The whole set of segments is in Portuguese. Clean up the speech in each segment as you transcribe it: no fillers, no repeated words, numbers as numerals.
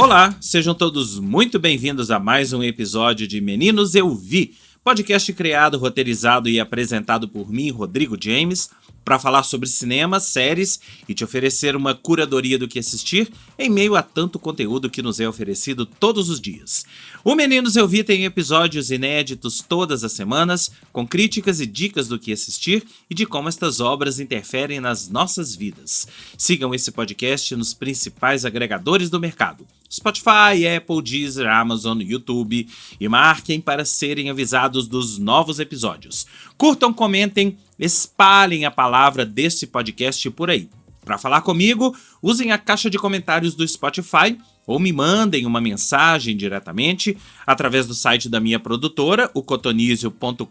Olá, sejam todos muito bem-vindos a mais um episódio de Meninos Eu Vi, podcast criado, roteirizado e apresentado por mim, Rodrigo James, para falar sobre cinema, séries e te oferecer uma curadoria do que assistir em meio a tanto conteúdo que nos é oferecido todos os dias. O Meninos Eu Vi tem episódios inéditos todas as semanas, com críticas e dicas do que assistir e de como estas obras interferem nas nossas vidas. Sigam esse podcast nos principais agregadores do mercado: Spotify, Apple, Deezer, Amazon, YouTube, e marquem para serem avisados dos novos episódios. Curtam, comentem, espalhem a palavra desse podcast por aí. Para falar comigo, usem a caixa de comentários do Spotify ou me mandem uma mensagem diretamente através do site da minha produtora, o cotonizio.com.br,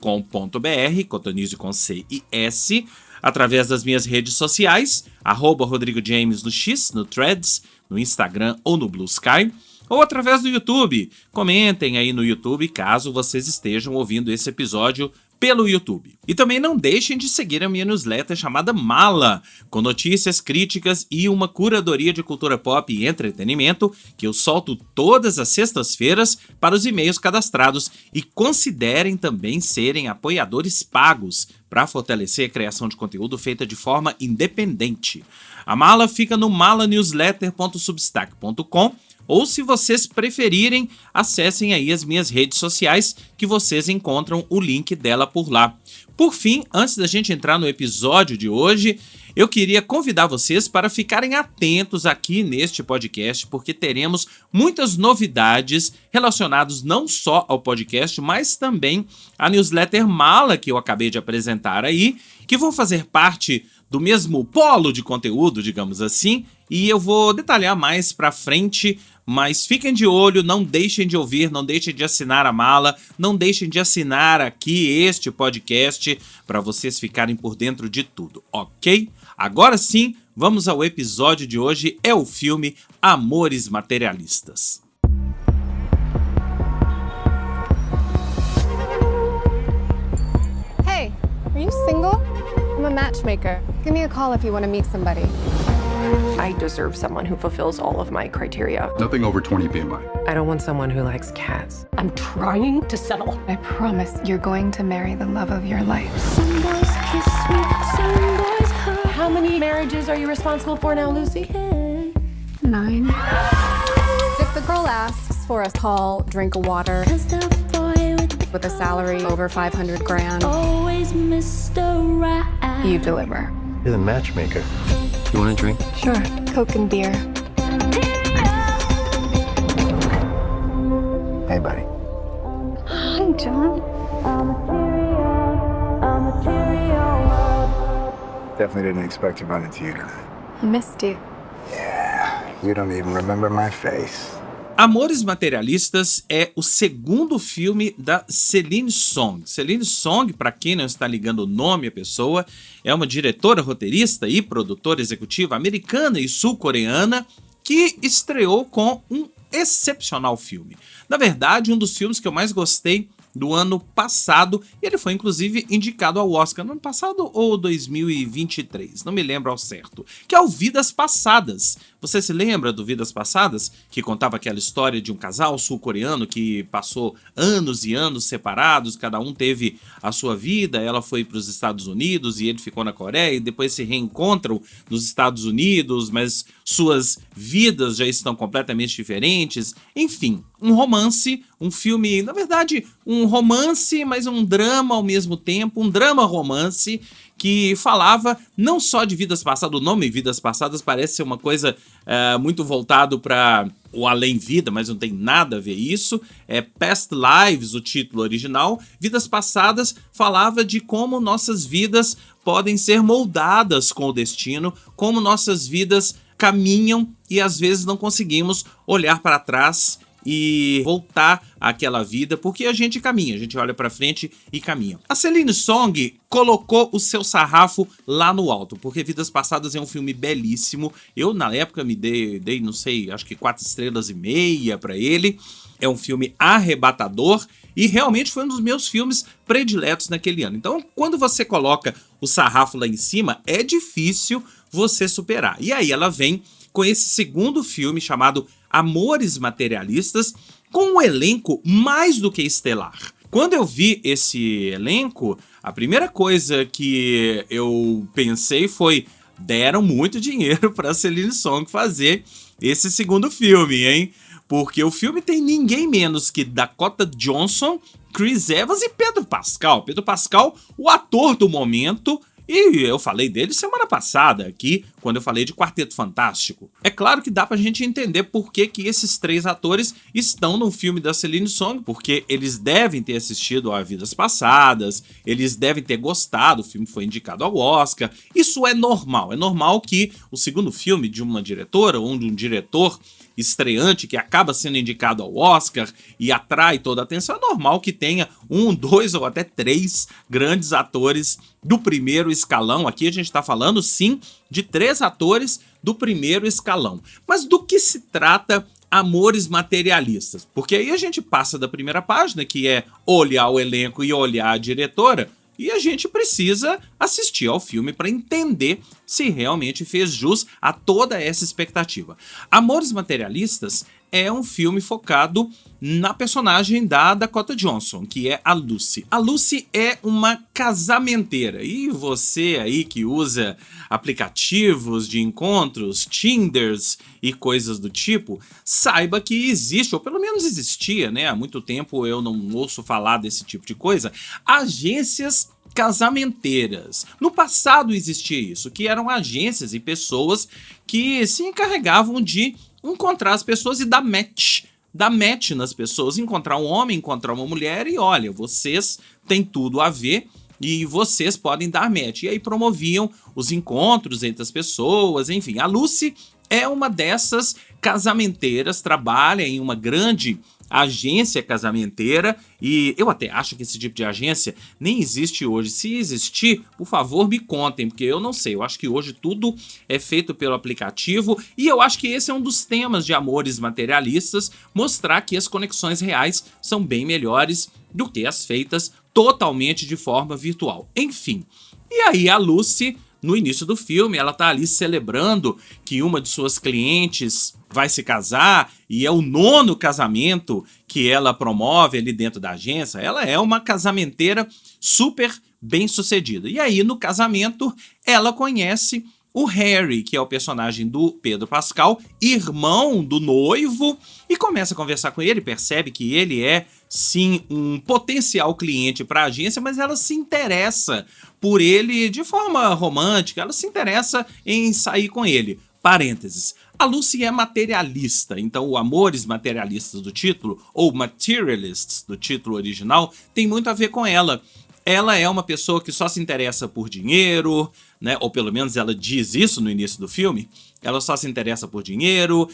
cotonizio com C e S, através das minhas redes sociais, @Rodrigo James no X, no Threads, no Instagram ou no Blue Sky, ou através do YouTube. Comentem aí no YouTube caso vocês estejam ouvindo esse episódio pelo YouTube. E também não deixem de seguir a minha newsletter chamada Mala, com notícias, críticas e uma curadoria de cultura pop e entretenimento que eu solto todas as sextas-feiras para os e-mails cadastrados, e considerem também serem apoiadores pagos para fortalecer a criação de conteúdo feita de forma independente. A Mala fica no malanewsletter.substack.com, ou se vocês preferirem, acessem aí as minhas redes sociais que vocês encontram o link dela por lá. Por fim, antes da gente entrar no episódio de hoje, eu queria convidar vocês para ficarem atentos aqui neste podcast, porque teremos muitas novidades relacionadas não só ao podcast, mas também à newsletter Mala que eu acabei de apresentar aí, que vão fazer parte do mesmo polo de conteúdo, digamos assim, e eu vou detalhar mais pra frente, mas fiquem de olho, não deixem de ouvir, não deixem de assinar a Mala, não deixem de assinar aqui este podcast para vocês ficarem por dentro de tudo, ok? Agora sim, vamos ao episódio de hoje, é o filme Amores Materialistas. Hey, are you single? I'm a matchmaker. Give me a call if you want to meet somebody. I deserve someone who fulfills all of my criteria. Nothing over 20 BMI. I don't want someone who likes cats. I'm trying to settle. I promise you're going to marry the love of your life. Some boys kiss me, some boys hurt. How many marriages are you responsible for now, Lucy? 9. If the girl asks for a call, drink of water, Cause the boy with a salary over 500 grand, always Mr. Right. you deliver. You're the matchmaker. You want a drink? Sure. Coke and beer. Hey, buddy. Hi, John. Definitely didn't expect to run into you tonight. I missed you. You don't even remember my face. Amores Materialistas é o segundo filme da Celine Song. Celine Song, para quem não está ligando o nome à pessoa, é uma diretora, roteirista e produtora executiva americana e sul-coreana que estreou com um excepcional filme. Na verdade, um dos filmes que eu mais gostei do ano passado, e ele foi inclusive indicado ao Oscar no ano passado ou 2023, não me lembro ao certo, que é o Vidas Passadas. Você se lembra do Vidas Passadas? Que contava aquela história de um casal sul-coreano que passou anos e anos separados, cada um teve a sua vida, ela foi para os Estados Unidos e ele ficou na Coreia, e depois se reencontram nos Estados Unidos, mas suas vidas já estão completamente diferentes. Enfim, um romance, um filme, na verdade, um romance, mas um drama ao mesmo tempo, um drama-romance que falava não só de vidas passadas. O nome Vidas Passadas parece ser uma coisa muito voltado para o além-vida, mas não tem nada a ver isso. É Past Lives, o título original. Vidas Passadas falava de como nossas vidas podem ser moldadas com o destino, como nossas vidas caminham e às vezes não conseguimos olhar para trás e voltar àquela vida, porque a gente caminha, a gente olha pra frente e caminha. A Celine Song colocou o seu sarrafo lá no alto, porque Vidas Passadas é um filme belíssimo. Eu, na época, me dei não sei, acho que 4,5 estrelas pra ele. É um filme arrebatador e realmente foi um dos meus filmes prediletos naquele ano. Então, quando você coloca o sarrafo lá em cima, é difícil você superar. E aí ela vem com esse segundo filme chamado Amores Materialistas, com um elenco mais do que estelar. Quando eu vi esse elenco, a primeira coisa que eu pensei foi: deram muito dinheiro para Celine Song fazer esse segundo filme, hein? Porque o filme tem ninguém menos que Dakota Johnson, Chris Evans e Pedro Pascal. Pedro Pascal, o ator do momento. E eu falei dele semana passada aqui, quando eu falei de Quarteto Fantástico. É claro que dá pra gente entender por que esses 3 atores estão no filme da Celine Song, porque eles devem ter assistido a Vidas Passadas, eles devem ter gostado, o filme foi indicado ao Oscar. Isso é normal que o segundo filme de uma diretora ou de um diretor estreante que acaba sendo indicado ao Oscar e atrai toda a atenção, é normal que tenha 1, 2 ou até 3 grandes atores do primeiro escalão. Aqui a gente está falando, sim, de 3 atores do primeiro escalão. Mas do que se trata Amores Materialistas? Porque aí a gente passa da primeira página, que é olhar o elenco e olhar a diretora, e a gente precisa assistir ao filme para entender se realmente fez jus a toda essa expectativa. Amores Materialistas é um filme focado na personagem da Dakota Johnson, que é a Lucy. A Lucy é uma casamenteira, e você aí que usa aplicativos de encontros, Tinders e coisas do tipo, saiba que existe, ou pelo menos existia, né? Há muito tempo eu não ouço falar desse tipo de coisa, agências casamenteiras. No passado existia isso, que eram agências e pessoas que se encarregavam de encontrar as pessoas e dar match nas pessoas, encontrar um homem, encontrar uma mulher e olha, vocês têm tudo a ver e vocês podem dar match. E aí promoviam os encontros entre as pessoas, enfim. A Lucy é uma dessas casamenteiras, trabalha em uma grande agência casamenteira, e eu até acho que esse tipo de agência nem existe hoje. Se existir, por favor, me contem, porque eu não sei. Eu acho que hoje tudo é feito pelo aplicativo, e eu acho que esse é um dos temas de Amores Materialistas, mostrar que as conexões reais são bem melhores do que as feitas totalmente de forma virtual. Enfim, e aí a Lucy, no início do filme, ela tá ali celebrando que uma de suas clientes vai se casar e é o 9º casamento que ela promove ali dentro da agência. Ela é uma casamenteira super bem sucedida. E aí, no casamento, ela conhece o Harry, que é o personagem do Pedro Pascal, irmão do noivo, e começa a conversar com ele, percebe que ele é, sim, um potencial cliente para a agência, mas ela se interessa por ele de forma romântica, ela se interessa em sair com ele. Parênteses. A Lucy é materialista, então o Amores Materialistas do título, ou Materialists do título original, tem muito a ver com ela. Ela é uma pessoa que só se interessa por dinheiro, né? Ou pelo menos ela diz isso no início do filme. Ela só se interessa por dinheiro.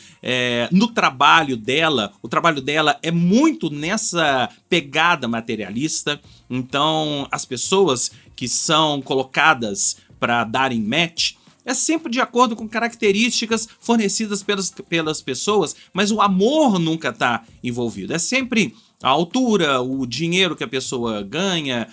No trabalho dela, o trabalho dela é muito nessa pegada materialista. Então, as pessoas que são colocadas para darem match é sempre de acordo com características fornecidas pelas pessoas, mas o amor nunca está envolvido. É sempre a altura, o dinheiro que a pessoa ganha,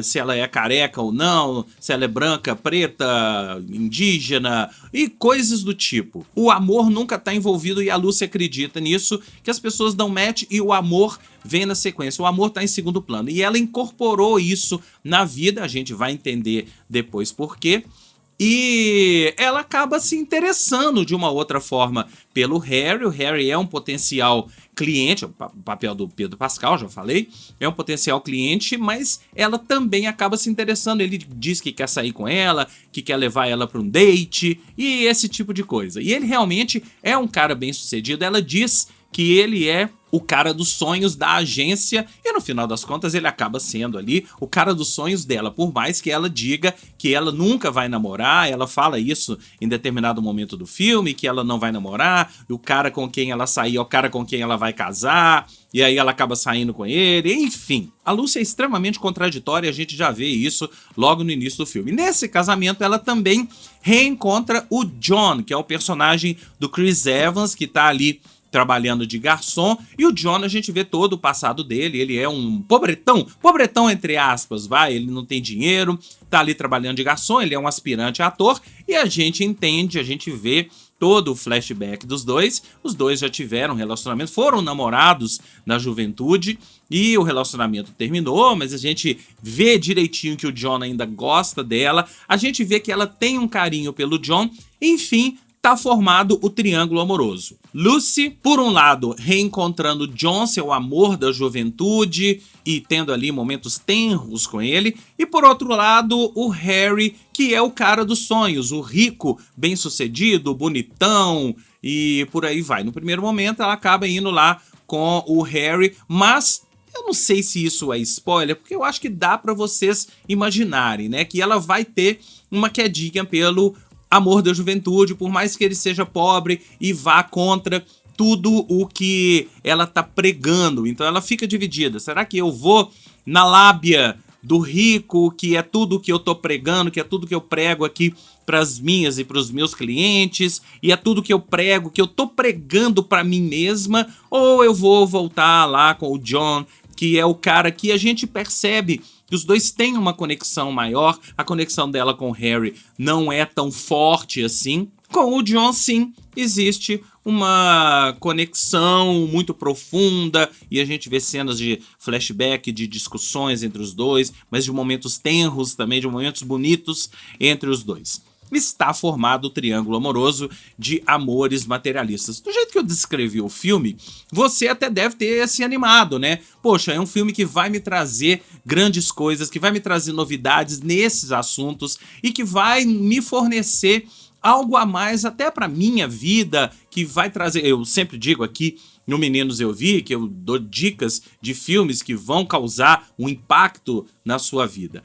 se ela é careca ou não, se ela é branca, preta, indígena e coisas do tipo. O amor nunca está envolvido e a Lucy acredita nisso, que as pessoas dão match e o amor vem na sequência. O amor está em segundo plano. E ela incorporou isso na vida, a gente vai entender depois por quê. E ela acaba se interessando de uma outra forma pelo Harry. O Harry é um potencial cliente, o papel do Pedro Pascal, já falei, é um potencial cliente, mas ela também acaba se interessando. Ele diz que quer sair com ela, que quer levar ela para um date e esse tipo de coisa. E ele realmente é um cara bem sucedido. Ela diz que ele é o cara dos sonhos da agência e no final das contas ele acaba sendo ali o cara dos sonhos dela, por mais que ela diga que ela nunca vai namorar. Ela fala isso em determinado momento do filme, que ela não vai namorar, e o cara com quem ela sair é o cara com quem ela vai casar, e aí ela acaba saindo com ele, enfim. A Lucy é extremamente contraditória, a gente já vê isso logo no início do filme. Nesse casamento ela também reencontra o John, que é o personagem do Chris Evans, que tá ali trabalhando de garçom, e o John, a gente vê todo o passado dele. Ele é um pobretão entre aspas, ele não tem dinheiro, tá ali trabalhando de garçom, ele é um aspirante a ator, e a gente entende, a gente vê todo o flashback dos dois. Os dois já tiveram relacionamento, foram namorados na juventude e o relacionamento terminou, mas a gente vê direitinho que o John ainda gosta dela, a gente vê que ela tem um carinho pelo John, enfim, tá formado o triângulo amoroso. Lucy, por um lado, reencontrando John, seu amor da juventude, e tendo ali momentos tenros com ele, e por outro lado, o Harry, que é o cara dos sonhos, o rico, bem-sucedido, bonitão, e por aí vai. No primeiro momento, ela acaba indo lá com o Harry, mas eu não sei se isso é spoiler, porque eu acho que dá pra vocês imaginarem, né, que ela vai ter uma quedinha pelo amor da juventude, por mais que ele seja pobre e vá contra tudo o que ela tá pregando. Então ela fica dividida. Será que eu vou na lábia do rico, que é tudo que eu tô pregando, que é tudo que eu prego aqui pras minhas e pros meus clientes, e é tudo que eu prego, que eu tô pregando pra mim mesma, ou eu vou voltar lá com o John, que é o cara que a gente percebe que os dois têm uma conexão maior, a conexão dela com o Harry não é tão forte assim. Com o John, sim, existe uma conexão muito profunda e a gente vê cenas de flashback, de discussões entre os dois, mas de momentos tenros também, de momentos bonitos entre os dois. Está formado o triângulo amoroso de amores materialistas. Do jeito que eu descrevi o filme, você até deve ter se animado, né? Poxa, é um filme que vai me trazer grandes coisas, que vai me trazer novidades nesses assuntos e que vai me fornecer algo a mais até para minha vida, que vai trazer... Eu sempre digo aqui no Meninos Eu Vi, que eu dou dicas de filmes que vão causar um impacto na sua vida.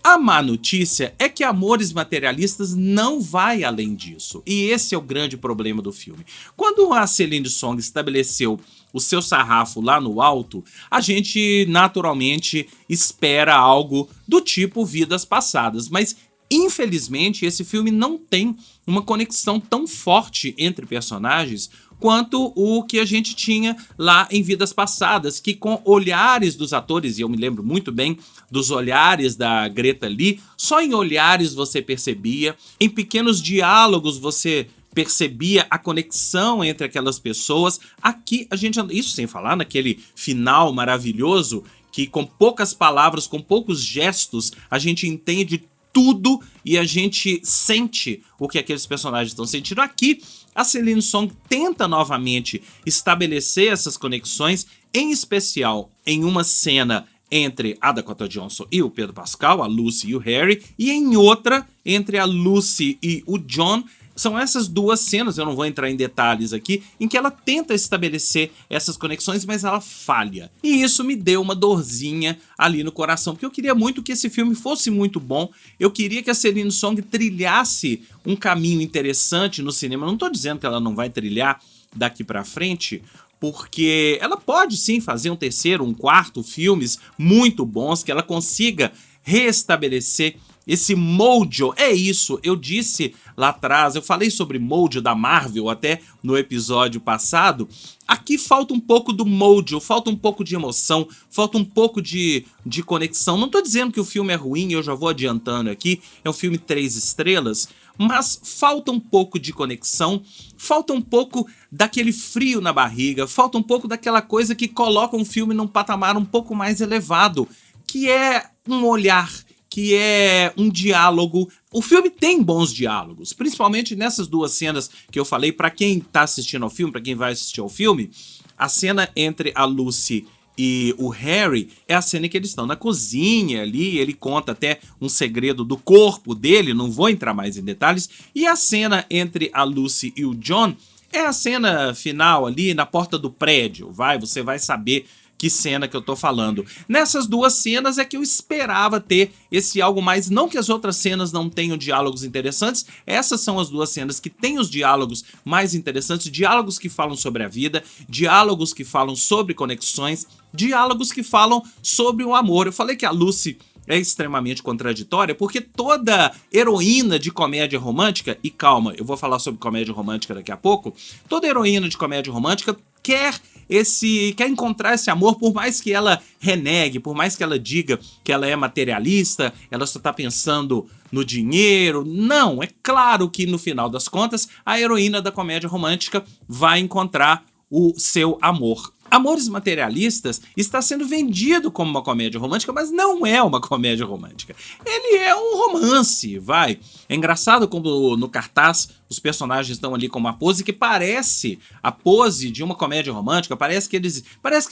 A má notícia é que Amores Materialistas não vai além disso. E esse é o grande problema do filme. Quando a Celine Song estabeleceu o seu sarrafo lá no alto, a gente naturalmente espera algo do tipo Vidas Passadas. Mas, infelizmente, esse filme não tem uma conexão tão forte entre personagens quanto o que a gente tinha lá em Vidas Passadas, que com olhares dos atores, e eu me lembro muito bem dos olhares da Greta Lee, só em olhares você percebia, em pequenos diálogos você percebia a conexão entre aquelas pessoas. Aqui a gente, isso sem falar naquele final maravilhoso, que com poucas palavras, com poucos gestos, a gente entende tudo e a gente sente o que aqueles personagens estão sentindo. Aqui, a Celine Song tenta novamente estabelecer essas conexões, em especial em uma cena entre a Dakota Johnson e o Pedro Pascal, a Lucy e o Harry, e em outra entre a Lucy e o John. São essas duas cenas, eu não vou entrar em detalhes aqui, em que ela tenta estabelecer essas conexões, mas ela falha. E isso me deu uma dorzinha ali no coração, porque eu queria muito que esse filme fosse muito bom, eu queria que a Celine Song trilhasse um caminho interessante no cinema. Eu não tô dizendo que ela não vai trilhar daqui pra frente, porque ela pode sim fazer um terceiro, um quarto filmes muito bons, que ela consiga reestabelecer esse mojo. É isso, eu disse lá atrás, eu falei sobre mojo da Marvel até no episódio passado. Aqui falta um pouco do mojo, falta um pouco de emoção, falta um pouco de conexão. Não tô dizendo que o filme é ruim, eu já vou adiantando aqui, é um filme 3 estrelas, mas falta um pouco de conexão, falta um pouco daquele frio na barriga, falta um pouco daquela coisa que coloca um filme num patamar um pouco mais elevado, que é um olhar, que é um diálogo. O filme tem bons diálogos, principalmente nessas duas cenas que eu falei. Para quem tá assistindo ao filme, para quem vai assistir ao filme, a cena entre a Lucy e o Harry é a cena em que eles estão na cozinha ali, ele conta até um segredo do corpo dele, não vou entrar mais em detalhes, e a cena entre a Lucy e o John é a cena final ali na porta do prédio, você vai saber que cena que eu tô falando. Nessas duas cenas é que eu esperava ter esse algo mais, não que as outras cenas não tenham diálogos interessantes, essas são as duas cenas que têm os diálogos mais interessantes, diálogos que falam sobre a vida, diálogos que falam sobre conexões, diálogos que falam sobre o amor. Eu falei que a Lucy é extremamente contraditória, porque toda heroína de comédia romântica, e calma, eu vou falar sobre comédia romântica daqui a pouco, toda heroína de comédia romântica quer encontrar esse amor, por mais que ela renegue, por mais que ela diga que ela é materialista, ela só tá pensando no dinheiro. Não, é claro que no final das contas, a heroína da comédia romântica vai encontrar o seu amor. Amores Materialistas está sendo vendido como uma comédia romântica, mas não é uma comédia romântica. Ele é um romance, vai. É engraçado como no cartaz os personagens estão ali com uma pose que parece a pose de uma comédia romântica, parece que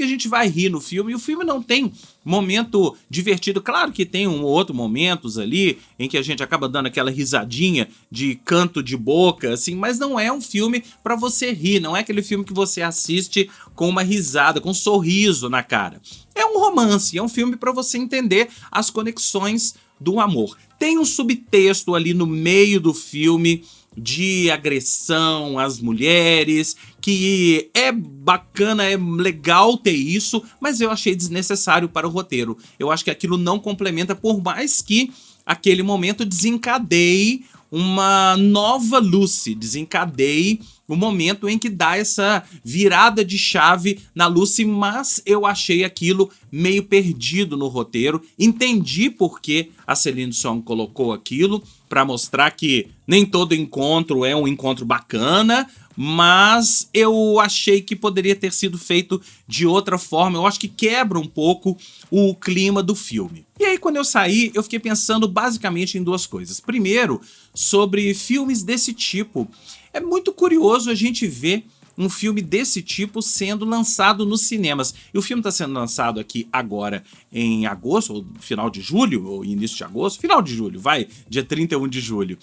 a gente vai rir no filme, e o filme não tem momento divertido. Claro que tem um ou outro momentos ali em que a gente acaba dando aquela risadinha de canto de boca, assim, mas não é um filme para você rir, não é aquele filme que você assiste com uma risada, com um sorriso na cara. É um romance, é um filme para você entender as conexões do amor. Tem um subtexto ali no meio do filme de agressão às mulheres, que é bacana, é legal ter isso, mas eu achei desnecessário para o roteiro. Eu acho que aquilo não complementa, por mais que aquele momento desencadeie uma nova Lucy, desencadeie o momento em que dá essa virada de chave na Lucy, mas eu achei aquilo meio perdido no roteiro. Entendi por que a Celine Song colocou aquilo, para mostrar que nem todo encontro é um encontro bacana, mas eu achei que poderia ter sido feito de outra forma. Eu acho que quebra um pouco o clima do filme. E aí, quando eu saí, eu fiquei pensando basicamente em duas coisas. Primeiro, sobre filmes desse tipo. É muito curioso a gente ver um filme desse tipo sendo lançado nos cinemas. E o filme está sendo lançado aqui agora em agosto, ou final de julho, ou início de agosto, final de julho, vai, dia 31 de julho.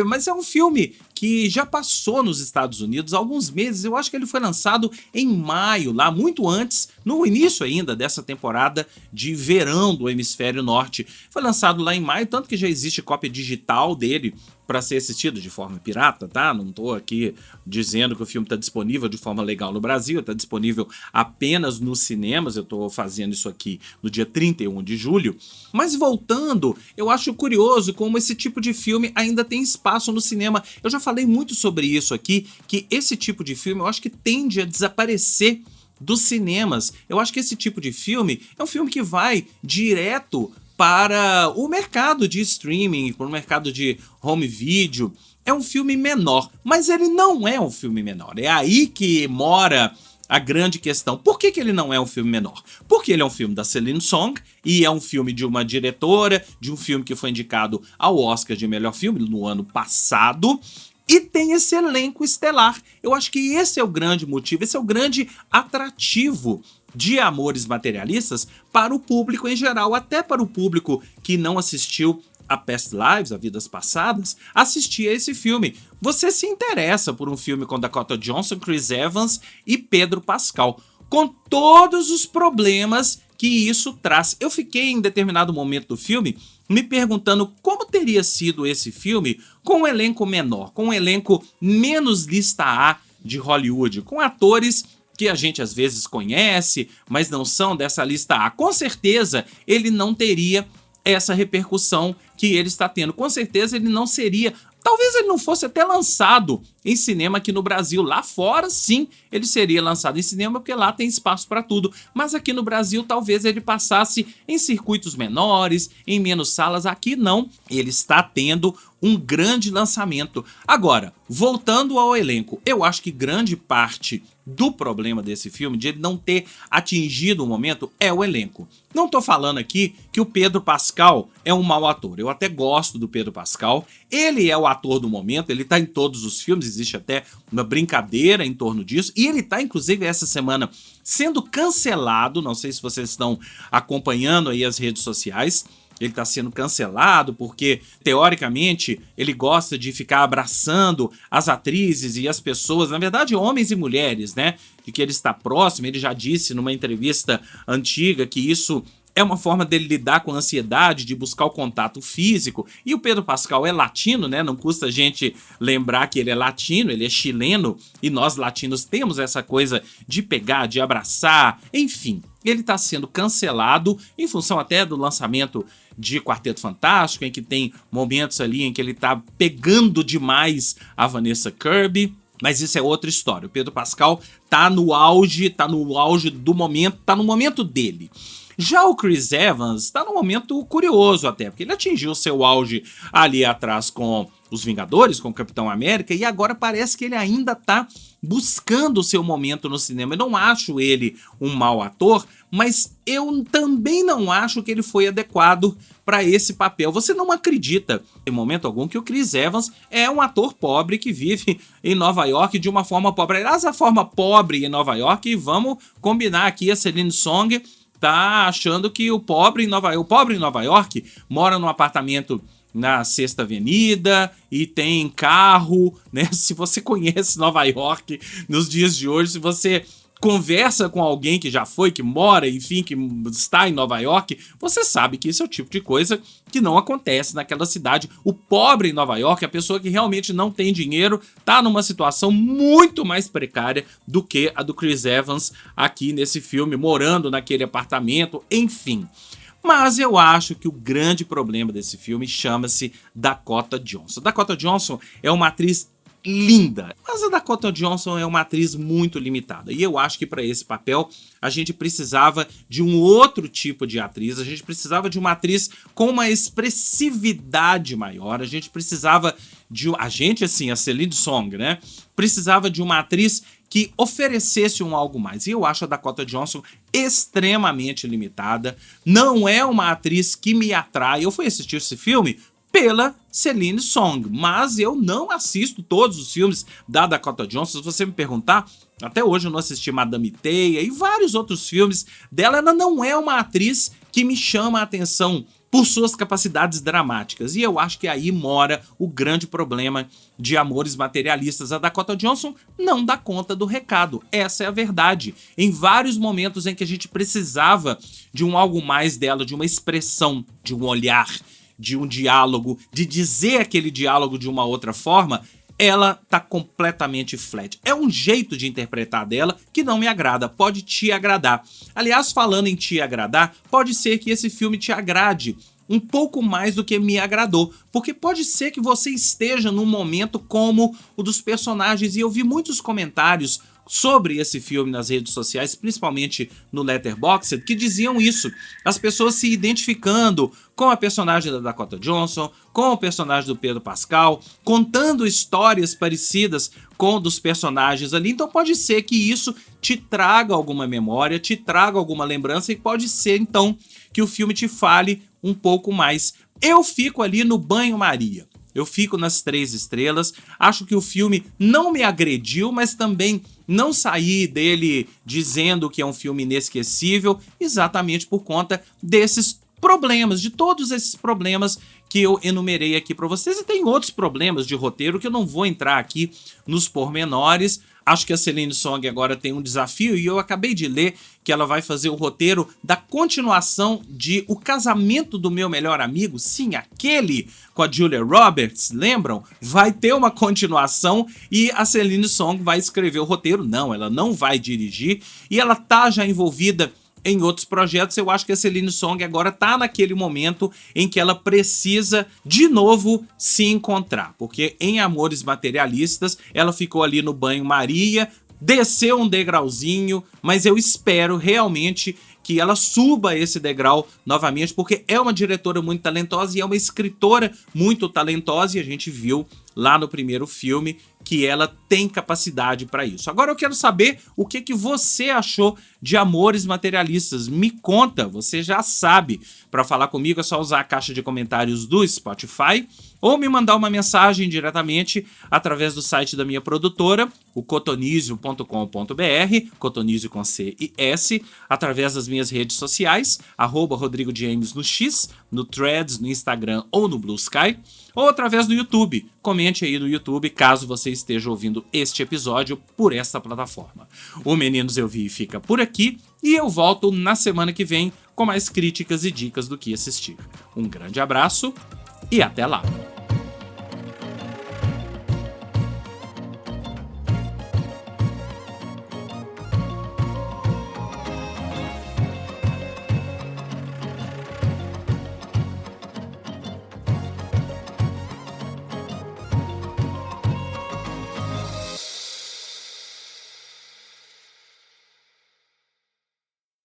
Mas é um filme que já passou nos Estados Unidos há alguns meses. Eu acho que ele foi lançado em maio, lá muito antes, no início ainda dessa temporada de verão do Hemisfério Norte. Foi lançado lá em maio, tanto que já existe cópia digital dele para ser assistido de forma pirata, tá? Não tô aqui dizendo que o filme tá disponível de forma legal no Brasil, tá disponível apenas nos cinemas. Eu tô fazendo isso aqui no dia 31 de julho. Mas voltando, eu acho curioso como esse tipo de filme ainda tem espaço no cinema. Eu já falei muito sobre isso aqui, que esse tipo de filme eu acho que tende a desaparecer dos cinemas. Eu acho que esse tipo de filme é um filme que vai direto para o mercado de streaming, para o mercado de home video. É um filme menor, mas ele não é um filme menor. É aí que mora a grande questão. Por que ele não é um filme menor? Porque ele é um filme da Celine Song e é um filme de uma diretora, de um filme que foi indicado ao Oscar de melhor filme no ano passado. E tem esse elenco estelar. Eu acho que esse é o grande motivo, esse é o grande atrativo de Amores Materialistas para o público em geral, até para o público que não assistiu a Past Lives, a Vidas Passadas, assistir a esse filme. Você se interessa por um filme com Dakota Johnson, Chris Evans e Pedro Pascal, com todos os problemas que isso traz. Eu fiquei em determinado momento do filme me perguntando como teria sido esse filme com um elenco menor, com um elenco menos lista A de Hollywood, com atores que a gente às vezes conhece, mas não são dessa lista A. Com certeza ele não teria essa repercussão que ele está tendo. Com certeza ele não seria... Talvez ele não fosse até lançado em cinema aqui no Brasil. Lá fora, sim, ele seria lançado em cinema, porque lá tem espaço para tudo. Mas aqui no Brasil, talvez ele passasse em circuitos menores, em menos salas. Aqui não, ele está tendo um grande lançamento. Agora, voltando ao elenco, eu acho que grande parte do problema desse filme, de ele não ter atingido o momento, é o elenco. Não tô falando aqui que o Pedro Pascal é um mau ator. Eu até gosto do Pedro Pascal. Ele é o ator do momento, ele tá em todos os filmes, existe até uma brincadeira em torno disso. E ele tá, inclusive, essa semana sendo cancelado. Não sei se vocês estão acompanhando aí as redes sociais. Ele está sendo cancelado porque, teoricamente, ele gosta de ficar abraçando as atrizes e as pessoas, na verdade, homens e mulheres, né? De que ele está próximo. Ele já disse numa entrevista antiga que isso é uma forma dele lidar com a ansiedade, de buscar o contato físico. E o Pedro Pascal é latino, né? Não custa a gente lembrar que ele é latino, ele é chileno. E nós latinos temos essa coisa de pegar, de abraçar, enfim. Ele está sendo cancelado em função até do lançamento de Quarteto Fantástico, em que tem momentos ali em que ele está pegando demais a Vanessa Kirby. Mas isso é outra história. O Pedro Pascal tá no auge do momento, tá no momento dele. Já o Chris Evans tá num momento curioso até, porque ele atingiu seu auge ali atrás com os Vingadores, com o Capitão América, e agora parece que ele ainda tá buscando o seu momento no cinema. Eu não acho ele um mau ator, mas eu também não acho que ele foi adequado para esse papel. Você não acredita, em momento algum, que o Chris Evans é um ator pobre que vive em Nova York de uma forma pobre. Aliás, a forma pobre em Nova York, e vamos combinar aqui, a Celine Song tá achando que o pobre em Nova York mora num apartamento na Sexta Avenida e tem carro, né? Se você conhece Nova York nos dias de hoje, se você conversa com alguém que já foi, que mora, enfim, que está em Nova York, você sabe que isso é o tipo de coisa que não acontece naquela cidade. O pobre em Nova York, a pessoa que realmente não tem dinheiro, tá numa situação muito mais precária do que a do Chris Evans aqui nesse filme, morando naquele apartamento, enfim. Mas eu acho que o grande problema desse filme chama-se Dakota Johnson. Dakota Johnson é uma atriz linda, mas a Dakota Johnson é uma atriz muito limitada, e eu acho que para esse papel a gente precisava de um outro tipo de atriz, a gente precisava de uma atriz com uma expressividade maior, a gente precisava de... a Celine Song, né? Precisava de uma atriz que oferecesse algo mais, e eu acho a Dakota Johnson extremamente limitada, não é uma atriz que me atrai. Eu fui assistir esse filme pela Celine Song, mas eu não assisto todos os filmes da Dakota Johnson. Se você me perguntar, até hoje eu não assisti Madame Teia e vários outros filmes dela. Ela não é uma atriz que me chama a atenção por suas capacidades dramáticas, e eu acho que aí mora o grande problema de Amores Materialistas. A Dakota Johnson não dá conta do recado, essa é a verdade. Em vários momentos em que a gente precisava de algo mais dela, de uma expressão, de um olhar, de um diálogo, de dizer aquele diálogo de uma outra forma, ela tá completamente flat. É um jeito de interpretar dela que não me agrada, pode te agradar. Aliás, falando em te agradar, pode ser que esse filme te agrade um pouco mais do que me agradou, porque pode ser que você esteja num momento como o dos personagens, e eu vi muitos comentários sobre esse filme nas redes sociais, principalmente no Letterboxd, que diziam isso, as pessoas se identificando com a personagem da Dakota Johnson, com o personagem do Pedro Pascal, contando histórias parecidas com dos personagens ali. Então pode ser que isso te traga alguma memória, te traga alguma lembrança, e pode ser então que o filme te fale um pouco mais. Eu fico ali no banho-maria, eu fico nas 3 estrelas, acho que o filme não me agrediu, mas também não saí dele dizendo que é um filme inesquecível, exatamente por conta desses problemas, de todos esses problemas que eu enumerei aqui para vocês. E tem outros problemas de roteiro que eu não vou entrar aqui nos pormenores. Acho que a Celine Song agora tem um desafio, e eu acabei de ler que ela vai fazer o roteiro da continuação de O Casamento do Meu Melhor Amigo. Sim, aquele com a Julia Roberts, lembram? Vai ter uma continuação e a Celine Song vai escrever o roteiro. Não, ela não vai dirigir, e ela tá já envolvida em outros projetos. Eu acho que a Celine Song agora tá naquele momento em que ela precisa de novo se encontrar, porque em Amores Materialistas ela ficou ali no banho-maria, desceu um degrauzinho, mas eu espero realmente que ela suba esse degrau novamente, porque é uma diretora muito talentosa e é uma escritora muito talentosa, e a gente viu lá no primeiro filme que ela tem capacidade para isso. Agora eu quero saber o que você achou de Amores Materialistas. Me conta, você já sabe. Para falar comigo é só usar a caixa de comentários do Spotify ou me mandar uma mensagem diretamente através do site da minha produtora, o cotonizio.com.br, cotonizio com C e S, através das minhas redes sociais, @RodrigoJames no X, no Threads, no Instagram ou no Blue Sky, ou através do YouTube. Comente aí no YouTube caso você esteja ouvindo este episódio por esta plataforma. O Meninos Eu Vi fica por aqui, e eu volto na semana que vem com mais críticas e dicas do que assistir. Um grande abraço e até lá!